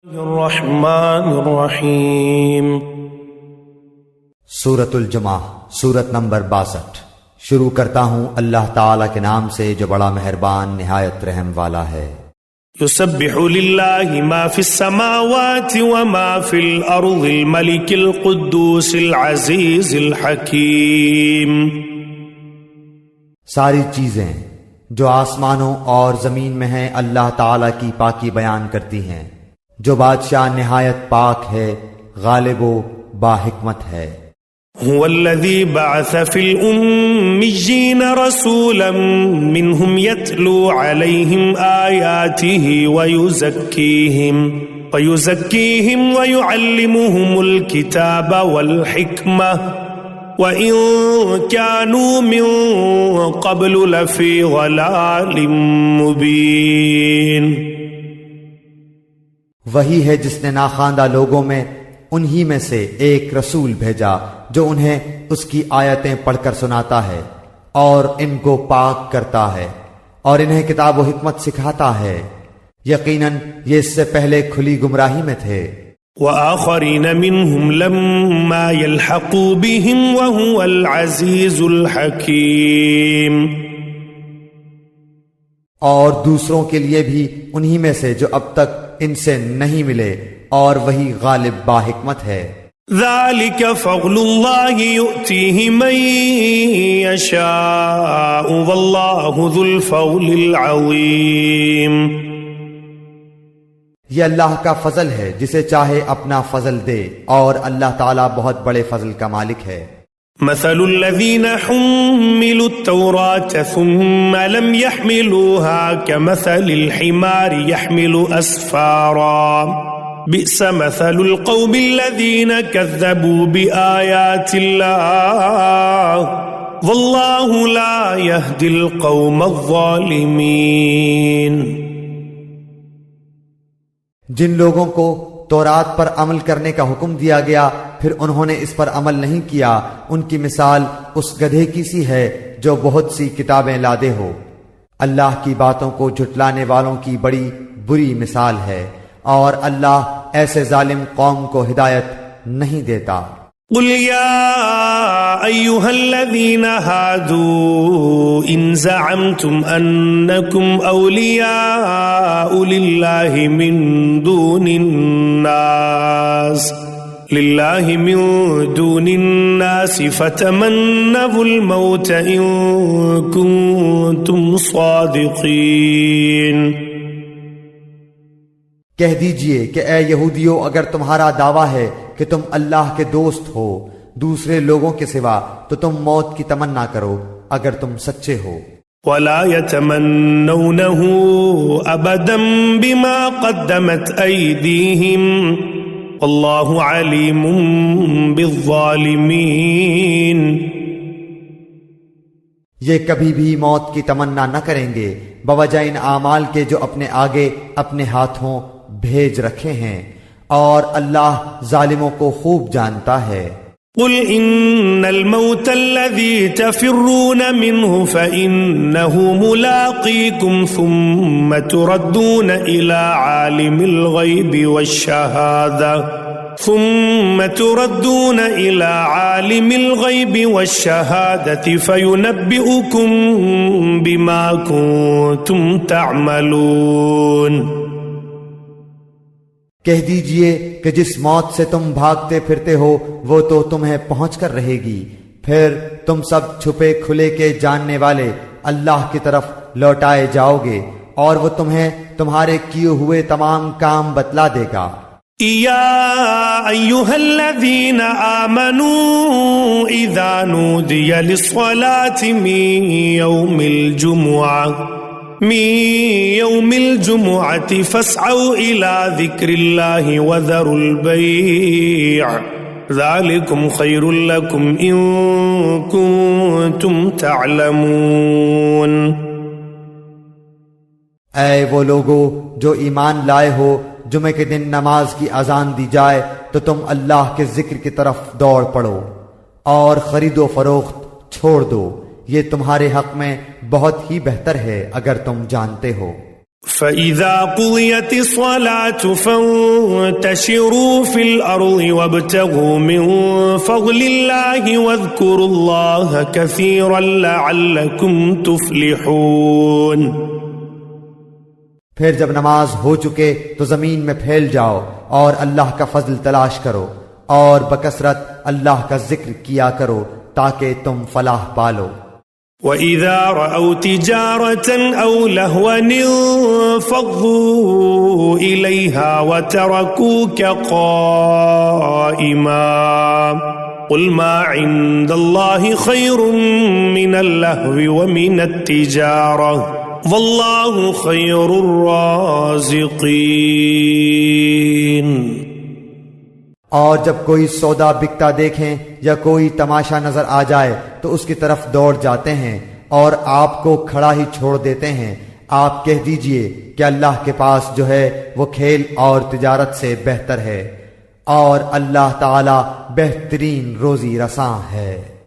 الرحمن الرحیم۔ سورۃ الجمعہ، سورت نمبر 62۔ شروع کرتا ہوں اللہ تعالیٰ کے نام سے جو بڑا مہربان نہایت رحم والا ہے۔ یسبح للہ ما فی السماوات وما فی الارض الملک القدوس العزیز الحکیم۔ ساری چیزیں جو آسمانوں اور زمین میں ہیں اللہ تعالیٰ کی پاکی بیان کرتی ہیں، جو بادشاہ نہایت پاک ہے، غالب و باحکمت ہے۔ هو الذي بعث في الأميين رسولا منهم يتلو عليهم آياته ويزكيهم ويعلمهم الكتاب والحكمة وإن كانوا من قبل لفي ضلال مبين۔ وہی ہے جس نے ناخواندہ لوگوں میں انہی میں سے ایک رسول بھیجا جو انہیں اس کی آیتیں پڑھ کر سناتا ہے اور ان کو پاک کرتا ہے اور انہیں کتاب و حکمت سکھاتا ہے، یقیناً یہ اس سے پہلے کھلی گمراہی میں تھے۔ وآخرین منہم لما يلحقوا بهم وهو العزیز الحکیم۔ اور دوسروں کے لیے بھی انہی میں سے جو اب تک ان سے نہیں ملے اور وہی غالب باحکمت ہے۔ ذالک فضل اللہ یؤتیہ من یشاء واللہ ذو الفضل العظیم۔ یہ اللہ کا فضل ہے، جسے چاہے اپنا فضل دے، اور اللہ تعالیٰ بہت بڑے فضل کا مالک ہے۔ مثل الذین حملوا التوراة ثم لم يحملوها كمثل الحمار يحمل أسفارا بئس مثل القوم الذين كذبوا بآيات الله والله لا يهدي القوم الظالمين۔ جن لوگوں کو تورات پر عمل کرنے کا حکم دیا گیا پھر انہوں نے اس پر عمل نہیں کیا، ان کی مثال اس گدھے کی سی ہے جو بہت سی کتابیں لادے ہو۔ اللہ کی باتوں کو جھٹلانے والوں کی بڑی بری مثال ہے، اور اللہ ایسے ظالم قوم کو ہدایت نہیں دیتا۔ قل یا ایہا الذین ہادوا ان زعمتم انکم اولیاء للہ من دون الناس فتمنوا الموت ان کنتم صادقین۔ کہہ دیجئے کہ اے یہودیو، اگر تمہارا دعویٰ ہے کہ تم اللہ کے دوست ہو دوسرے لوگوں کے سوا تو تم موت کی تمنا کرو اگر تم سچے ہو۔ وَلَا يَتَمَنَّوْنَهُ أَبَدًا بِمَا قَدَّمَتْ أَيْدِيهِمْ وَاللَّهُ عَلِيمٌ بِالظَّالِمِينَ۔ یہ کبھی بھی موت کی تمنا نہ کریں گے بوجہ ان اعمال کے جو اپنے آگے اپنے ہاتھوں بھیج رکھے ہیں، اور اللہ ظالموں کو خوب جانتا ہے۔ قل ان الموت الذي تفرون منه فإنه ملاقيكم ثم تردون إلى عالم الغيب والشهادة فينبئكم بما كنتم تعملون۔ کہہ دیجئے کہ جس موت سے تم بھاگتے پھرتے ہو وہ تو تمہیں پہنچ کر رہے گی، پھر تم سب چھپے کھلے کے جاننے والے اللہ کی طرف لوٹائے جاؤ گے، اور وہ تمہیں تمہارے کیے ہوئے تمام کام بتلا دے گا۔ یا ایھا الذین آمنوا اذا نودی للصلاة من یوم الجمعة فاسعوا إلى ذکر اللہ وذروا البیع ذالکم خیر لکم ان کنتم تعلمون۔ اے وہ لوگو جو ایمان لائے ہو، جمعے کے دن نماز کی اذان دی جائے تو تم اللہ کے ذکر کی طرف دوڑ پڑو اور خرید و فروخت چھوڑ دو، یہ تمہارے حق میں بہت ہی بہتر ہے اگر تم جانتے ہو۔ فَإِذَا قُضِيَتِ الصَّلَاةُ فَانتَشِرُوا فِي الْأَرْضِ وَابْتَغُوا مِن فَضْلِ اللَّهِ وَاذْكُرُوا اللَّهَ كَثِيرًا لَعَلَّكُمْ تُفْلِحُونَ۔ پھر جب نماز ہو چکے تو زمین میں پھیل جاؤ اور اللہ کا فضل تلاش کرو اور بکثرت اللہ کا ذکر کیا کرو تاکہ تم فلاح پالو۔ وَإِذَا رَأَوْا تِجَارَةً أَوْ لَهْوًا انفَضُّوا إِلَيْهَا وَتَرَكُوكَ قَائِمًا قُلْ مَا عِندَ اللَّهِ خَيْرٌ مِّنَ اللَّهْوِ وَمِنَ التِّجَارَةِ وَاللَّهُ خَيْرُ الرَّازِقِينَ۔ اور جب کوئی سودا بکتا دیکھیں یا کوئی تماشا نظر آ جائے تو اس کی طرف دوڑ جاتے ہیں اور آپ کو کھڑا ہی چھوڑ دیتے ہیں۔ آپ کہہ دیجئے کہ اللہ کے پاس جو ہے وہ کھیل اور تجارت سے بہتر ہے، اور اللہ تعالی بہترین روزی رساں ہے۔